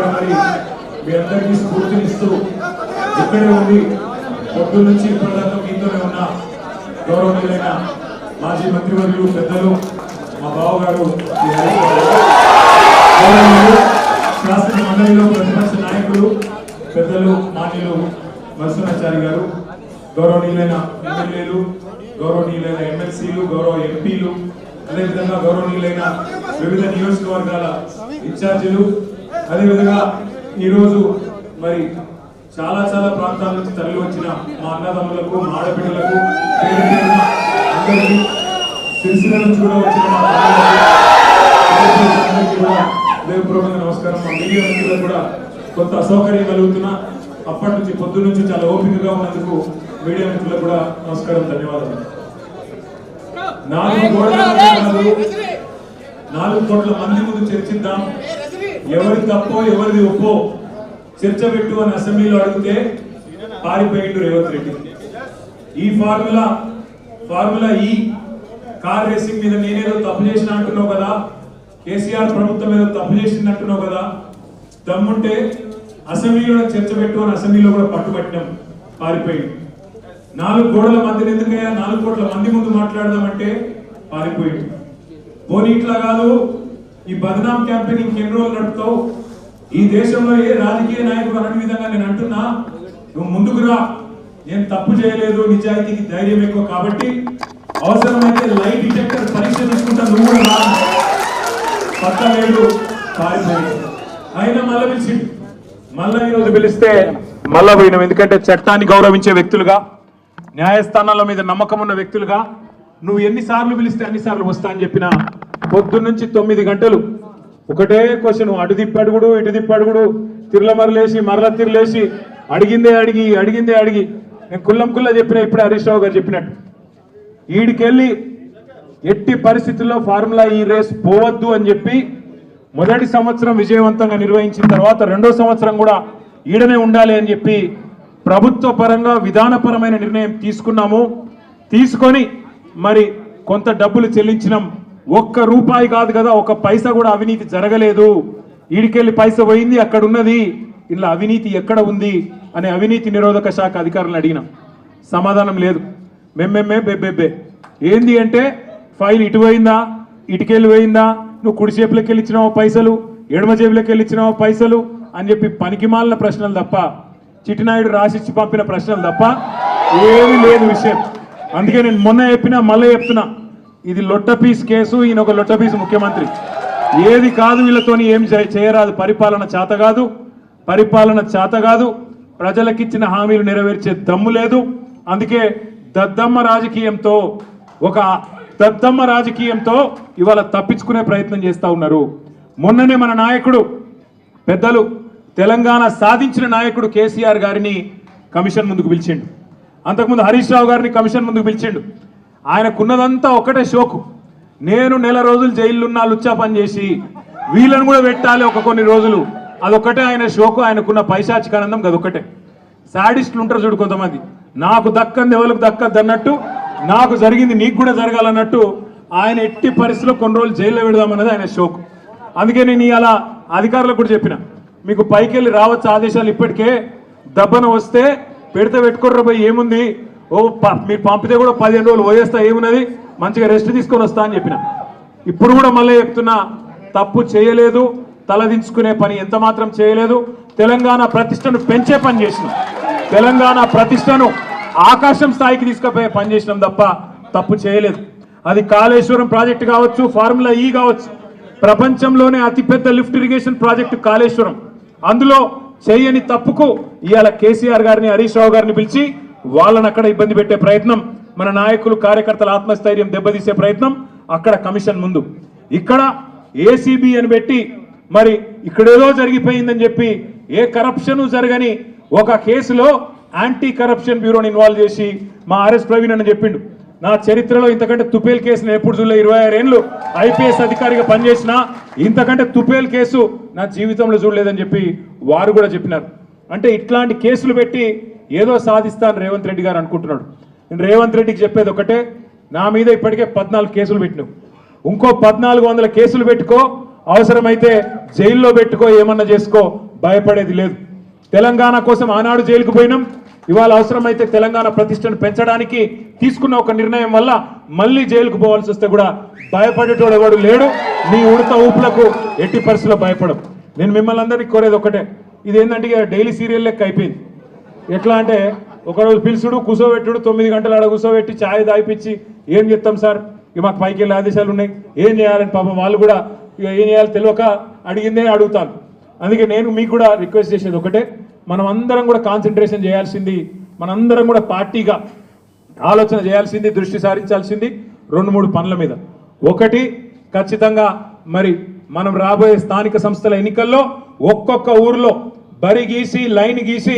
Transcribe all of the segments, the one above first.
ఇక్కడ మరి మీ అందరికీ స్ఫూర్తినిస్తూ ఇక్కడే ఉంది పొద్దు నుంచి ఇప్పటిదాకా మీతోనే ఉన్న గౌరవనీయులైన మాజీ మంత్రివర్యులు పెద్దలు మా బావగారు శాసన మండలిలో ప్రతిపక్ష నాయకులు పెద్దలు మాన్యులు నరసింహాచారి గారు, గౌరవనీయులైన ఎమ్మెల్యేలు, గౌరవనీయులైన ఎమ్మెల్సీలు, గౌరవ ఎంపీలు, అదేవిధంగా గౌరవనీయులైన వివిధ నియోజకవర్గాల ఇన్ఛార్జీలు, అదేవిధంగా ఈరోజు మరి చాలా చాలా ప్రాంతాల నుంచి తరలి వచ్చిన మా అన్నదమ్ములకు, మా ఆడపిల్లలకు, అందరికీ సిరిసిల్ల నుంచి కూడా వచ్చిన మా అందరికీ కూడా హృదయపూర్వకంగా నమస్కారం. మా మీడియా మిత్రులకు కూడా కొంత అసౌకర్యం కలుగుతున్నా అప్పటి నుంచి పొద్దు నుంచి చాలా ఓపికగా ఉన్నందుకు మీడియా మిత్రులకు కూడా నమస్కారం, ధన్యవాదాలు. 4 కోట్ల మంది ముందు చర్చిద్దాం, ఎవరి తప్పో ఎవరిది ఒప్పో చర్చ పెట్టు అని అసెంబ్లీలో అడిగితే పారిపోయిండు రేవంత్ రెడ్డి. ఈ ఫార్ములా ఈ కార్ రేసింగ్ మీద నేనేదో తప్పు చేసిన అంటున్నావు కదా, కేసీఆర్ ప్రభుత్వం ఏదో తప్పు చేసింది అంటున్నావు కదా, దమ్ముంటే అసెంబ్లీలో చర్చ పెట్టు అని అసెంబ్లీలో కూడా పట్టుబట్టినాం, పారిపోయింది. 4 గోడల మధ్యన ఎందుకయ్యా 4 కోట్ల మంది ముందు మాట్లాడదామంటే పారిపోయింది. పోనీ ఇట్లా కాదు, ఈ బదనాం క్యాంపెయిన్ ఇంకెన్ని రోజులు నడుపుతావు, ఈ దేశంలో ఏ రాజకీయ నాయకుడు అన్న విధంగా నేను అంటున్నా, నువ్వు ముందుకు రా, నేను తప్పు చేయలేదు, నిజాయితీకి ధైర్యం ఎక్కువ కాబట్టి అవసరమైతే లైట్ డిటెక్టర్ పరీక్ష తీసుకుంటా, నువ్వు కూడా రా, పక్కలేడు, పారిపోయాడు. అయినా మళ్ళీ పిలిచిండు, మళ్ళా ఈరోజు పిలిస్తే మళ్ళా పోయినాం. ఎందుకంటే చట్టాన్ని గౌరవించే వ్యక్తులుగా, న్యాయస్థానాల మీద నమ్మకం ఉన్న వ్యక్తులుగా నువ్వు ఎన్నిసార్లు పిలిస్తే అన్నిసార్లు వస్తా అని చెప్పిన పొద్దున్నుంచి 9 గంటలు ఒకటే క్వశ్చన్, అటు తిప్పడుగుడు ఇటు తిప్పడుగుడు, తిరులమరలేసి మరల తిరలేసి అడిగిందే అడిగి నేను కుల్లా చెప్పిన, ఇప్పుడే హరీష్ రావు గారు చెప్పినట్టు ఈడికెళ్ళి ఎట్టి పరిస్థితుల్లో ఫార్ములా ఈ రేస్ పోవద్దు అని చెప్పి మొదటి సంవత్సరం విజయవంతంగా నిర్వహించిన తర్వాత 2వ సంవత్సరం కూడా ఈడనే ఉండాలి అని చెప్పి ప్రభుత్వ పరంగా విధానపరమైన నిర్ణయం తీసుకొని మరి కొంత డబ్బులు చెల్లించినాం. 1 రూపాయి కాదు కదా, 1 పైసా కూడా అవినీతి జరగలేదు. ఈడికెళ్ళి పైసా పోయింది, అక్కడ ఉన్నది, ఇలా అవినీతి ఎక్కడ ఉంది అనే అవినీతి నిరోధక శాఖ అధికారులను అడిగినాం, సమాధానం లేదు. మెమ్మెమ్మే బెబ్బెబ్బే ఏంది అంటే, ఫైల్ ఇటు పోయిందా, ఇటుకెళ్ళి పోయిందా, నువ్వు కుడి చేపులకి వెళ్ళి ఇచ్చినావో పైసలు, ఎడమ చేపులకి వెళ్ళి ఇచ్చినావో పైసలు అని చెప్పి పనికిమాలిన ప్రశ్నలు తప్ప, చిట్టినాయుడు రాసిచ్చి పంపిన ప్రశ్నలు తప్ప ఏమీ లేదు విషయం. అందుకే నేను మొన్న చెప్పినా మళ్ళీ చెప్తున్నా, ఇది లొట్టపీస్ కేసు, ఈయన ఒక లొట్టపీస్ ముఖ్యమంత్రి, ఏది కాదు వీళ్ళతోని ఏం చేయరాదు, పరిపాలన చేత కాదు, ప్రజలకిచ్చిన హామీలు నెరవేర్చే దమ్ము లేదు. అందుకే దద్దమ్మ రాజకీయంతో ఇవాళ తప్పించుకునే ప్రయత్నం చేస్తూ ఉన్నారు. మొన్ననే మన నాయకుడు పెద్దలు తెలంగాణ సాధించిన నాయకుడు కేసీఆర్ గారిని కమిషన్ ముందుకు పిలిచిండు, అంతకుముందు హరీష్ రావు గారిని కమిషన్ ముందుకు పిలిచిండు. ఆయనకున్నదంతా ఒకటే షోకు, నేను నెల రోజులు జైలున్నా లుచ్చా పని చేసి వీళ్ళని కూడా పెట్టాలి కొన్ని రోజులు, అదొక్కటే ఆయన షోకు. ఆయనకున్న పైశాచికానందం అదొక్కటే. సాడిస్టులు ఉంటారు చూడు కొంతమంది, నాకు దక్కంది ఎవరికి దక్కద్దు అన్నట్టు, నాకు జరిగింది నీకు కూడా జరగాలన్నట్టు ఆయన ఎట్టి పరిస్థితుల్లో కొన్ని రోజులు జైల్లో పెడదామన్నది ఆయన షోకు. అందుకే నేను ఇలా అధికారులకు కూడా చెప్పిన, మీకు పైకి వెళ్ళి రావచ్చు ఆదేశాలు, ఇప్పటికే దబ్బన వస్తే పెడితే పెట్టుకోర్ర పోయి ఏముంది, మీరు పంపితే కూడా 15 రోజులు పోయేస్తా, ఏమున్నది, మంచిగా రెస్ట్ తీసుకొని వస్తా అని చెప్పిన. ఇప్పుడు కూడా మళ్ళీ చెప్తున్నా, తప్పు చేయలేదు, తలదించుకునే పని ఎంత మాత్రం చేయలేదు. తెలంగాణ ప్రతిష్టను పెంచే పని చేసినాం, తెలంగాణ ప్రతిష్టను ఆకాశం స్థాయికి తీసుకుపోయే పని చేసినాం తప్ప తప్పు చేయలేదు. అది కాళేశ్వరం ప్రాజెక్టు కావచ్చు, ఫార్ములా ఈ కావచ్చు, ప్రపంచంలోనే అతిపెద్ద లిఫ్ట్ ఇరిగేషన్ ప్రాజెక్టు కాళేశ్వరం, అందులో చేయని తప్పుకు ఇవాళ కేసీఆర్ గారిని హరీష్ రావు గారిని పిలిచి వాళ్ళని అక్కడ ఇబ్బంది పెట్టే ప్రయత్నం, మన నాయకులు కార్యకర్తల ఆత్మస్థైర్యం దెబ్బతీసే ప్రయత్నం అక్కడ కమిషన్ ముందు. ఇక్కడ ఏసీబీ అని పెట్టి మరి ఇక్కడేదో జరిగిపోయిందని చెప్పి ఏ కరప్షన్ జరగని ఒక కేసులో యాంటీ కరప్షన్ బ్యూరోని ఇన్వాల్వ్ చేసి మా ఆర్ఎస్ ప్రవీణ్ అని చెప్పిండు, నా చరిత్రలో ఇంతకంటే తుపేల్ కేసును ఎప్పుడు చూడలే, 26 ఏళ్ళు ఐపీఎస్ అధికారిగా పనిచేసిన ఇంతకంటే తుపేల్ కేసు నా జీవితంలో చూడలేదని చెప్పి వారు కూడా చెప్పినారు. అంటే ఇట్లాంటి కేసులు పెట్టి ఏదో సాధిస్తాను రేవంత్ రెడ్డి గారు అనుకుంటున్నాడు. నేను రేవంత్ రెడ్డికి చెప్పేది ఒకటే, నా మీద ఇప్పటికే 14 కేసులు పెట్టినావు, ఇంకో 1400 కేసులు పెట్టుకో, అవసరమైతే జైల్లో పెట్టుకో, ఏమన్నా చేసుకో, భయపడేది లేదు. తెలంగాణ కోసం ఆనాడు జైలుకు పోయినాం. ఇవాళ అవసరమైతే తెలంగాణ ప్రతిష్టను పెంచడానికి తీసుకున్న ఒక నిర్ణయం వల్ల మళ్ళీ జైలుకు పోవాల్సి వస్తే కూడా భయపడేటోడు ఎవడు లేడు. నీ ఉడత ఊపులకు ఎట్టి పరిస్థితుల్లో భయపడం. నేను మిమ్మల్ని అందరినీ కోరేది ఒకటే, ఇది ఏంటంటే డైలీ సీరియల్ లెక్క అయిపోయింది. ఎట్లా అంటే ఒకరోజు పిలుచుడు కూర్చోబెట్టుడు 9 గంటలు ఆడ కూర్చోబెట్టి ఛాయ్ దాయిపించి ఏం చెప్తాం సార్, ఇక మాకు పైకి వెళ్ళే ఆదేశాలు ఉన్నాయి, ఏం చేయాలని పాపం వాళ్ళు కూడా ఇక ఏం చేయాలో తెలియక అడిగిందే అడుగుతాను. అందుకే నేను మీకు కూడా రిక్వెస్ట్ చేసేది ఒకటే, మనం అందరం కూడా కాన్సన్ట్రేషన్ చేయాల్సింది, మనందరం కూడా పార్టీగా ఆలోచన చేయాల్సింది, దృష్టి సారించాల్సింది 2-3 పనుల మీద. ఒకటి, ఖచ్చితంగా మరి మనం రాబోయే స్థానిక సంస్థల ఎన్నికల్లో ఒక్కొక్క ఊర్లో బరి గీసి లైన్ గీసి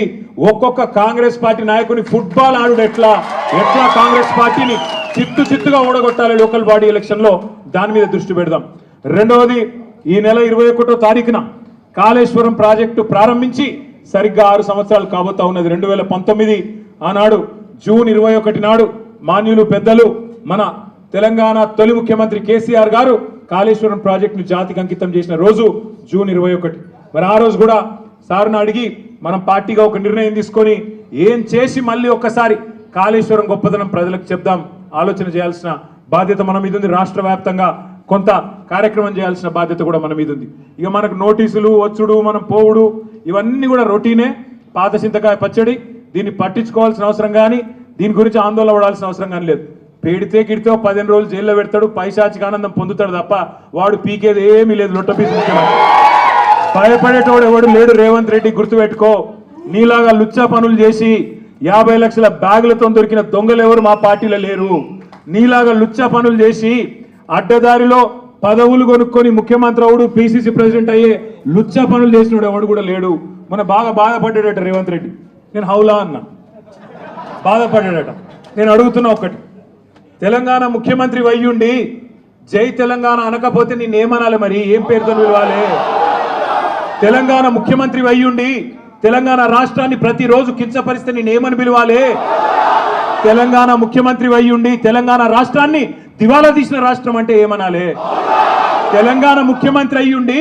ఒక్కొక్క కాంగ్రెస్ పార్టీ నాయకుని ఫుట్బాల్ ఆడు ఎట్లా కాంగ్రెస్ పార్టీని చిత్తుగా ఓడగొట్టాలి లోకల్ బాడీ ఎలక్షన్ లో, దాని మీద దృష్టి పెడదాం. రెండవది, ఈ నెల 21వ తారీఖున కాళేశ్వరం ప్రాజెక్టు ప్రారంభించి సరిగ్గా 6 సంవత్సరాలు కాబోతా ఉన్నది. 2019 ఆనాడు జూన్ 21 నాడు మాన్యులు పెద్దలు మన తెలంగాణ తొలి ముఖ్యమంత్రి కేసీఆర్ గారు కాళేశ్వరం ప్రాజెక్టును జాతికి అంకితం చేసిన రోజు జూన్ 21. మరి ఆ రోజు కూడా సార్ను అడిగి మనం పార్టీగా ఒక నిర్ణయం తీసుకొని ఏం చేసి మళ్ళీ ఒక్కసారి కాళేశ్వరం గొప్పదనం ప్రజలకు చెప్దాం, ఆలోచన చేయాల్సిన బాధ్యత మన మీద ఉంది. రాష్ట్ర వ్యాప్తంగా కొంత కార్యక్రమం చేయాల్సిన బాధ్యత కూడా మన మీద ఉంది. ఇక మనకు నోటీసులు వచ్చుడు, మనం పోవుడు, ఇవన్నీ కూడా రొటీనే, పాత చింతకాయ పచ్చడి. దీన్ని పట్టించుకోవాల్సిన అవసరం కానీ దీని గురించి ఆందోళన పడాల్సిన అవసరం కానీ లేదు. పెడితే గిడితే 15 రోజులు జైల్లో పెడతాడు, పైశాచిక ఆనందం పొందుతాడు తప్ప వాడు పీకేది ఏమీ లేదు. లొట్టపీసు భయపడేటోడు ఎవడు లేడు. రేవంత్ రెడ్డి గుర్తుపెట్టుకో, నీలాగా లుచ్చా పనులు చేసి 50 లక్షల బ్యాగులతో దొరికిన దొంగలు ఎవరు మా పార్టీలో లేరు. నీలాగా లుచ్చా పనులు చేసి అడ్డదారిలో పదవులు కొనుక్కొని ముఖ్యమంత్రి అవుడు, పిసిసి ప్రెసిడెంట్ అయ్యే లుచ్చా పనులు చేసినోడు ఎవడు కూడా లేడు. మన బాగా బాధపడ్డాడట రేవంత్ రెడ్డి. నేను హౌలా అన్నా, బాధపడ్డాడట. నేను అడుగుతున్నా ఒకటి, తెలంగాణ ముఖ్యమంత్రి అయ్యుండి జై తెలంగాణ అనకపోతే నేనేమనాలి? మరి ఏం పేరుతో పిలవాలి? తెలంగాణ ముఖ్యమంత్రి అయ్యుండి తెలంగాణ రాష్ట్రాన్ని ప్రతిరోజు కించపరిస్తే నేనేమని పిలవాలి? తెలంగాణ ముఖ్యమంత్రి అయ్యుండి తెలంగాణ రాష్ట్రాన్ని దివాలా తీసిన రాష్ట్రం అంటే ఏమనాలి? తెలంగాణ ముఖ్యమంత్రి అయ్యుండి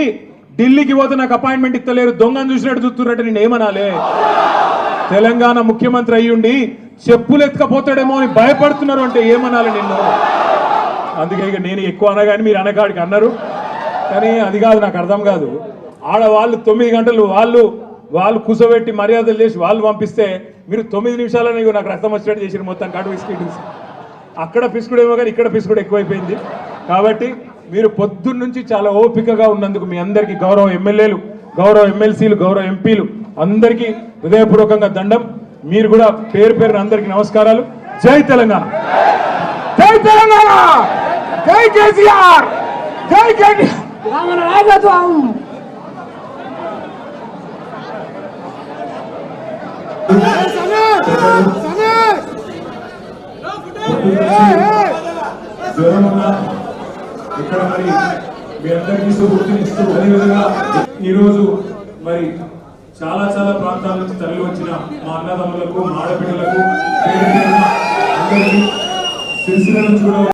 ఢిల్లీకి పోతే నాకు అపాయింట్మెంట్ ఇస్తలేరు, దొంగను చూసినట్టు చూస్తున్నట్టు నేనేమనాలి? తెలంగాణ ముఖ్యమంత్రి అయ్యుండి చెప్పులు ఎత్తుకపోతాడేమో అని భయపడుతున్నారు అంటే ఏమనాలి నిన్ను? అందుకే ఇక నేను ఎక్కువ అనగాని మీరు అనగాడికి అన్నారు, కానీ అది కాదు, నాకు అర్థం కాదు. ఆడవాళ్ళు 9 గంటలు వాళ్ళు కూసోబెట్టి మర్యాదలు చేసి వాళ్ళు పంపిస్తే మీరు 9 నిమిషాలని నాకు రక్తం వచ్చినట్టు చేసి మొత్తం కాటు బిస్కెట్ అక్కడ పిసుకుడేమో కానీ ఇక్కడ పిసుకుడు ఎక్కువైపోయింది. కాబట్టి మీరు పొద్దున్న నుంచి చాలా ఓపికగా ఉన్నందుకు మీ అందరికీ గౌరవ ఎమ్మెల్యేలు, గౌరవ ఎమ్మెల్సీలు, గౌరవ ఎంపీలు అందరికీ హృదయపూర్వకంగా దండం. మీరు కూడా పేరు పేరున అందరికీ నమస్కారాలు. జై తెలంగాణ, జై తెలంగాణ, జై కేసీఆర్, జై కేటీఆర్. జ్వరం ఉన్నా ఇక్కడ మరి మీ అందరికీ గుర్తునిస్తూ అదేవిధంగా ఈరోజు మరి చాలా ప్రాంతాల నుంచి తరలి వచ్చిన మా అన్నదమ్ములకు, మా ఆడపిల్లలకు, అందరికీ సిరిసిల్ల నుంచి కూడా